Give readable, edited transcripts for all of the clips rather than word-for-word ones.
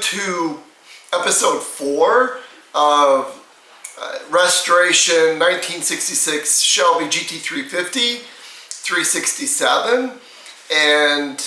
to episode 4 of restoration 1966 Shelby GT350 367, and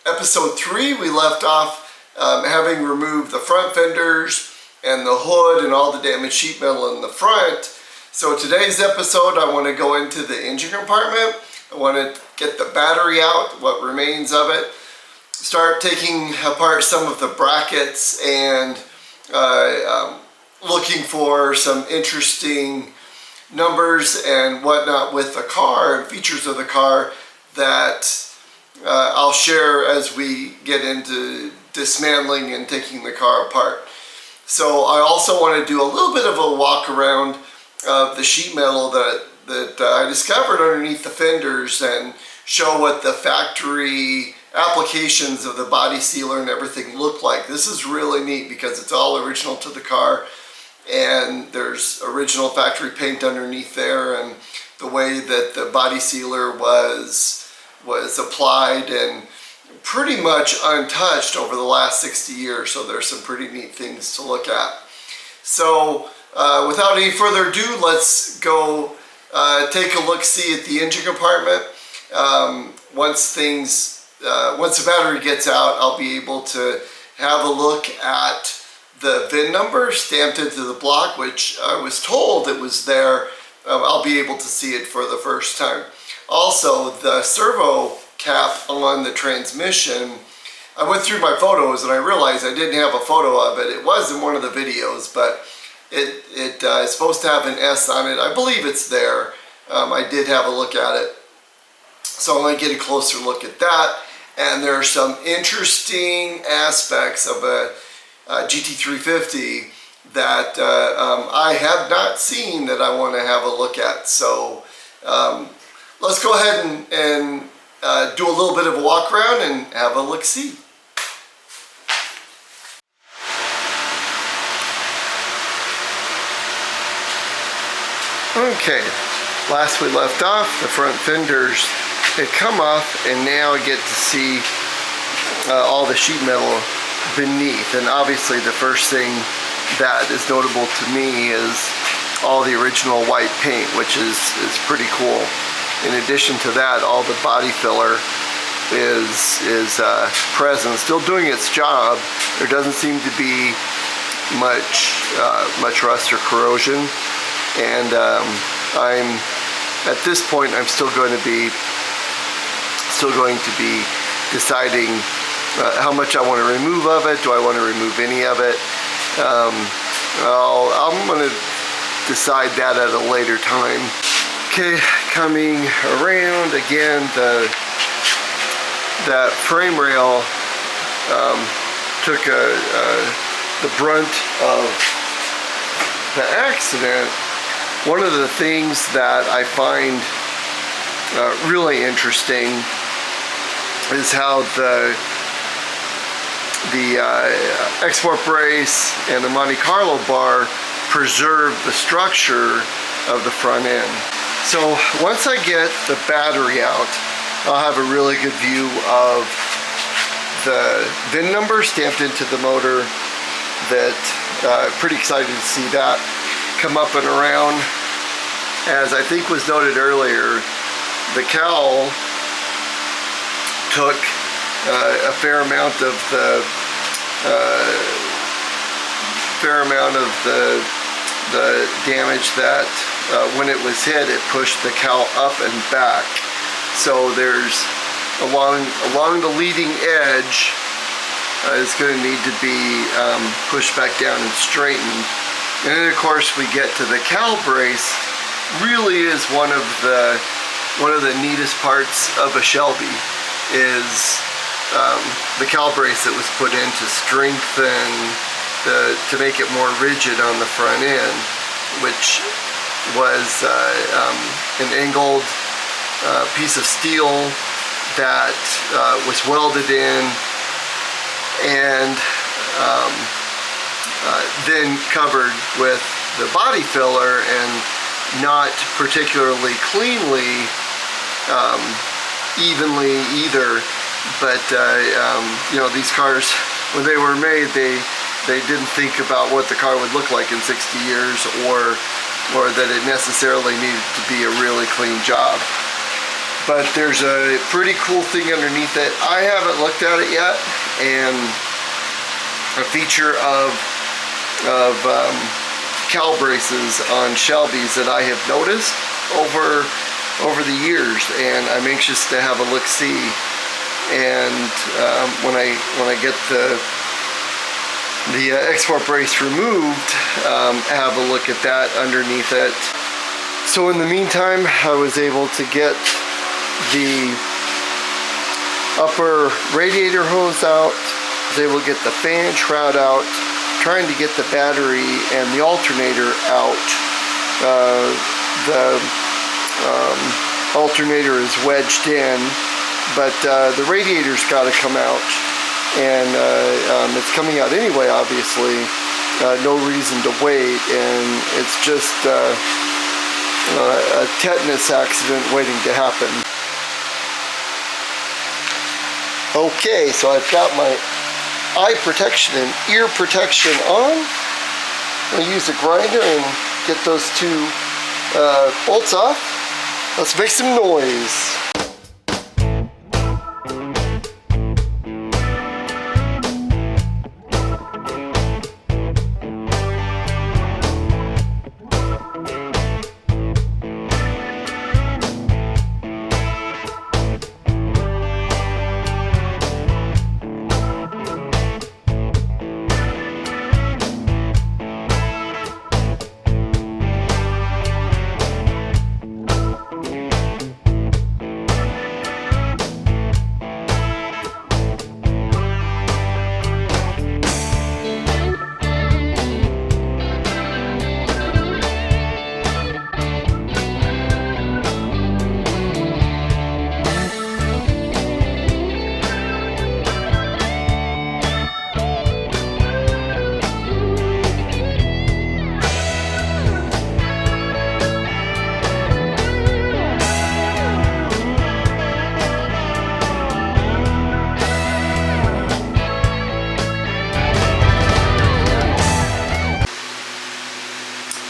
episode 3 we left off having removed the front fenders and the hood and all the damaged sheet metal in the front. So today's episode I want to go into the engine compartment. I want to get the battery out, what remains of it, start taking apart some of the brackets and looking for some interesting numbers and whatnot with the car and features of the car that I'll share as we get into dismantling and taking the car apart. So I also want to do a little bit of a walk around of the sheet metal that I discovered underneath the fenders and show what the factory applications of the body sealer and everything look like. This is really neat because it's all original to the car, and there's original factory paint underneath there, and the way that the body sealer was applied and pretty much untouched over the last 60 years. So there's some pretty neat things to look at. So without any further ado, let's go take a look-see at the engine compartment. Once the battery gets out, I'll be able to have a look at the VIN number stamped into the block, which I was told it was there. I'll be able to see it for the first time. Also, the servo cap on the transmission, I went through my photos and I realized I didn't have a photo of it. It was in one of the videos, but it is supposed to have an S on it. I believe it's there. I did have a look at it. So I'm going to get a closer look at that. And there are some interesting aspects of a GT350 that I have not seen that I want to have a look at. So let's go ahead and do a little bit of a walk around and have a look-see. Okay, last we left off, the front fenders had come off, and now I get to see all the sheet metal beneath. And obviously the first thing that is notable to me is all the original white paint, which is pretty cool. In addition to that, all the body filler is present, still doing its job. There doesn't seem to be much rust or corrosion. And at this point, I'm still going to be deciding how much I want to remove of it. Do I want to remove any of it? I'm going to decide that at a later time. Okay, coming around again, that frame rail took the brunt of the accident. One of the things that I find really interesting is how the export brace and the Monte Carlo bar preserve the structure of the front end. So once I get the battery out, I'll have a really good view of the VIN number stamped into the motor. Pretty excited to see that come up and around. As I think was noted earlier, the cowl took a fair amount of the damage that when it was hit, it pushed the cowl up and back. So there's along the leading edge is going to need to be pushed back down and straightened. And then of course we get to the cowl brace. Really is one of the neatest parts of a Shelby is the cowl brace that was put in to strengthen to make it more rigid on the front end, which was an angled piece of steel that was welded in and then covered with the body filler, and not particularly cleanly, evenly either. But you know, these cars, when they were made, they they didn't think about what the car would look like in 60 years or that it necessarily needed to be a really clean job. But there's a pretty cool thing underneath it. I haven't looked at it yet, and a feature of cowl braces on Shelby's that I have noticed over the years, and I'm anxious to have a look-see. And when I get the export brace removed, have a look at that underneath it. So in the meantime, I was able to get the upper radiator hose out, was able to get the fan shroud out, trying to get the battery and the alternator out. The alternator is wedged in, but the radiator's got to come out, and it's coming out anyway, obviously. No reason to wait, and it's just a tetanus accident waiting to happen. Okay, so I've got my eye protection and ear protection on. I'm going to use a grinder and get those two bolts off. Let's make some noise.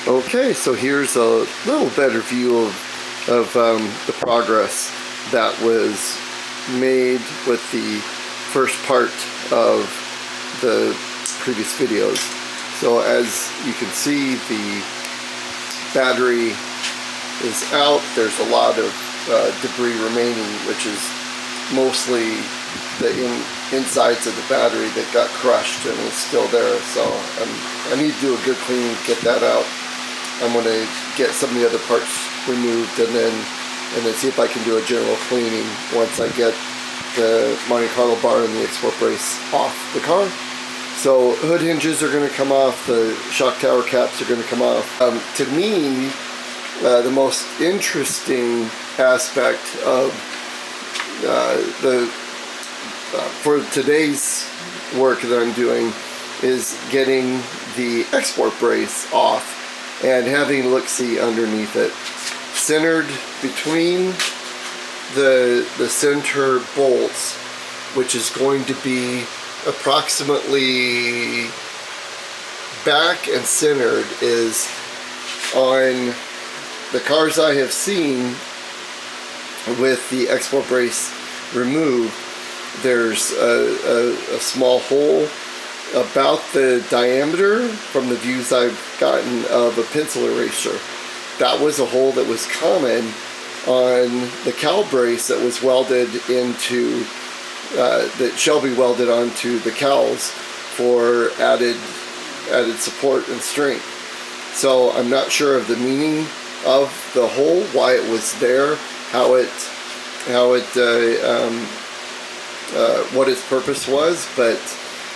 Okay, so here's a little better view of the progress that was made with the first part of the previous videos. So as you can see, the battery is out. There's a lot of debris remaining, which is mostly the insides of the battery that got crushed and is still there. So I need to do a good cleaning to get that out. I'm going to get some of the other parts removed and then see if I can do a general cleaning once I get the Monte Carlo bar and the export brace off the car. So hood hinges are going to come off, the shock tower caps are going to come off. To me, the most interesting aspect of for today's work that I'm doing is getting the export brace off and having a look-see underneath it. Centered between the center bolts, which is going to be approximately back and centered, is on the cars I have seen with the export brace removed. There's a small hole about the diameter from the views I've gotten of a pencil eraser. That was a hole that was common on the cowl brace that was welded into, that Shelby welded onto the cowls for added support and strength. So I'm not sure of the meaning of the hole, why it was there, what its purpose was, but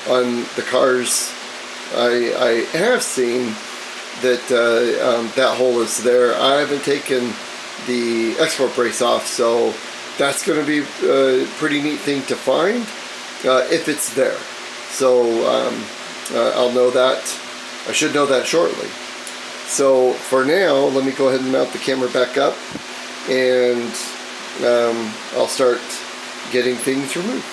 on the cars I have seen that that hole is there. I haven't taken the export brace off, so that's going to be a pretty neat thing to find if it's there. So I'll know that. I should know that shortly. So for now, let me go ahead and mount the camera back up, and I'll start getting things removed.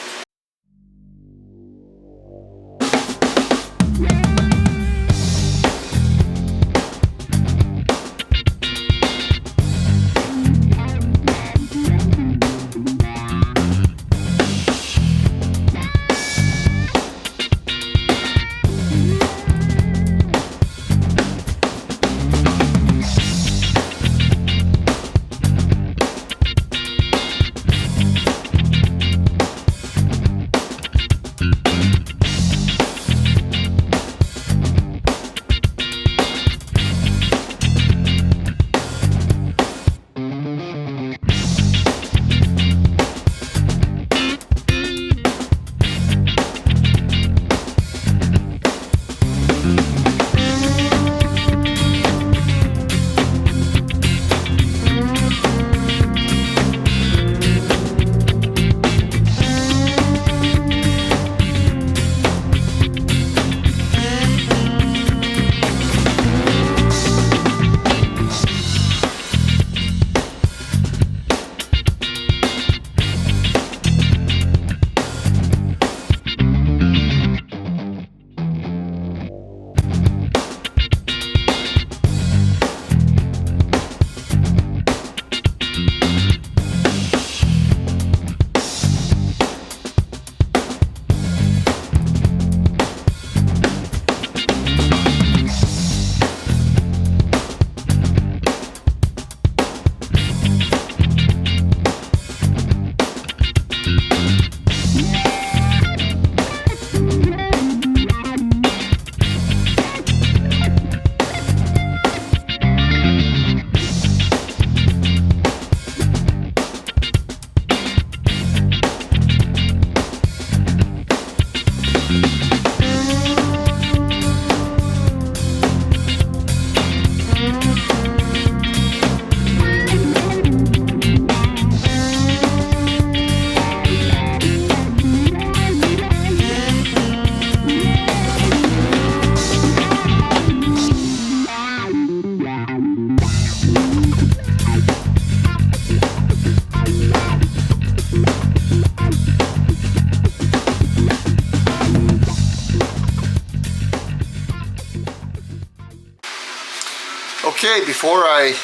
before I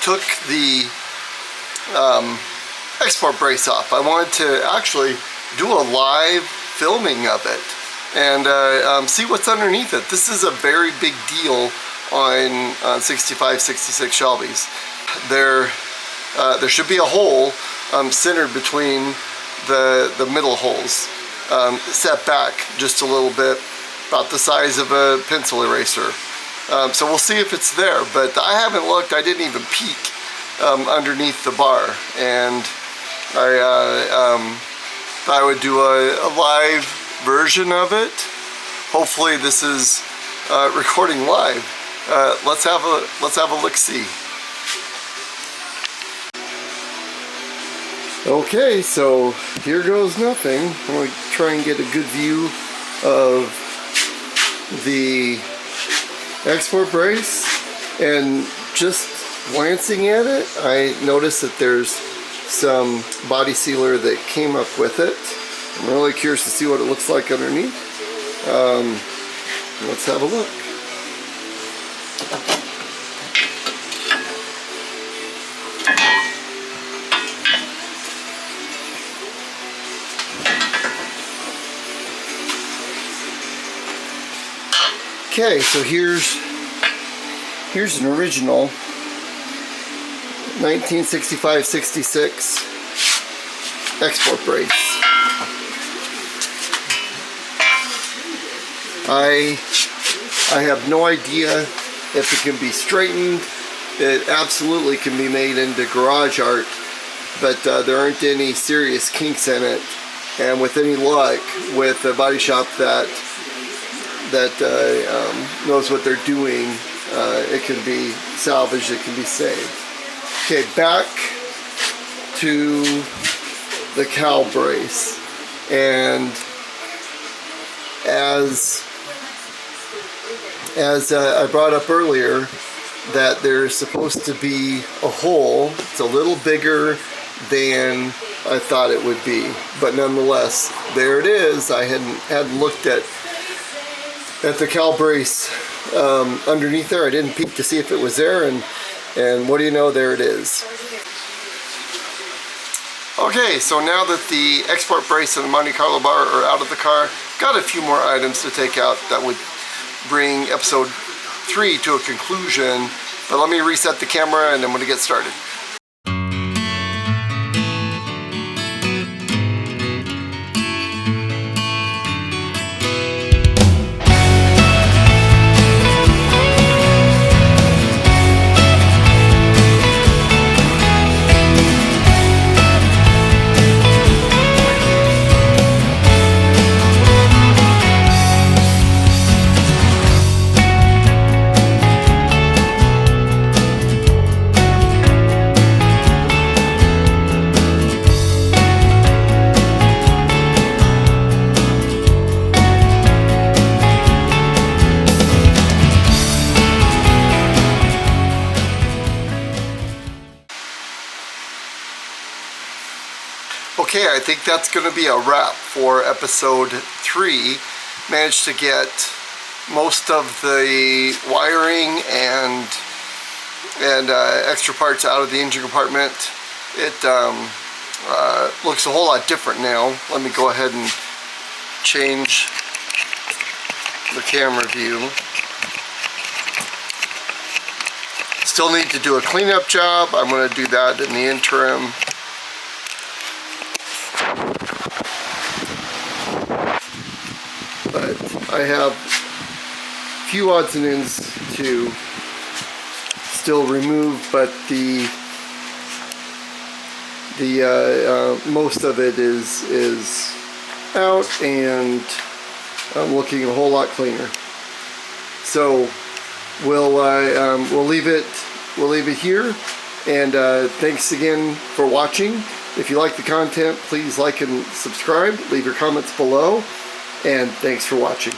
took the export brace off, I wanted to actually do a live filming of it and see what's underneath it. This is a very big deal on 65, 66 Shelbys. There should be a hole centered between the middle holes, set back just a little bit, about the size of a pencil eraser. So we'll see if it's there, but I haven't looked. I didn't even peek underneath the bar, and I thought I would do a live version of it. Hopefully this is recording live. Let's have a look-see. Okay, so here goes nothing. I'm going to try and get a good view of the export brace, and just glancing at it, I noticed that there's some body sealer that came up with it. I'm really curious to see what it looks like underneath. Let's have a look. Okay, so here's an original 1965-66 export brace. I have no idea if it can be straightened. It absolutely can be made into garage art, but there aren't any serious kinks in it. And with any luck, with a body shop that knows what they're doing, it can be salvaged, it can be saved. Okay, back to the cowl brace. And as I brought up earlier, that there's supposed to be a hole. It's a little bigger than I thought it would be, but nonetheless, there it is. I hadn't looked at the cowl brace underneath there. I didn't peek to see if it was there, and what do you know, there it is. Okay, so now that the export brace and the Monte Carlo bar are out of the car, got a few more items to take out that would bring episode 3 to a conclusion, but let me reset the camera and then we're gonna get started. Okay, I think that's going to be a wrap for episode 3. Managed to get most of the wiring and extra parts out of the engine compartment. It looks a whole lot different now. Let me go ahead and change the camera view. Still need to do a cleanup job. I'm going to do that in the interim. But I have a few odds and ends to still remove, but the most of it is out and looking a whole lot cleaner. So we'll leave it here, and thanks again for watching. If you like the content, please like and subscribe. Leave your comments below. And thanks for watching.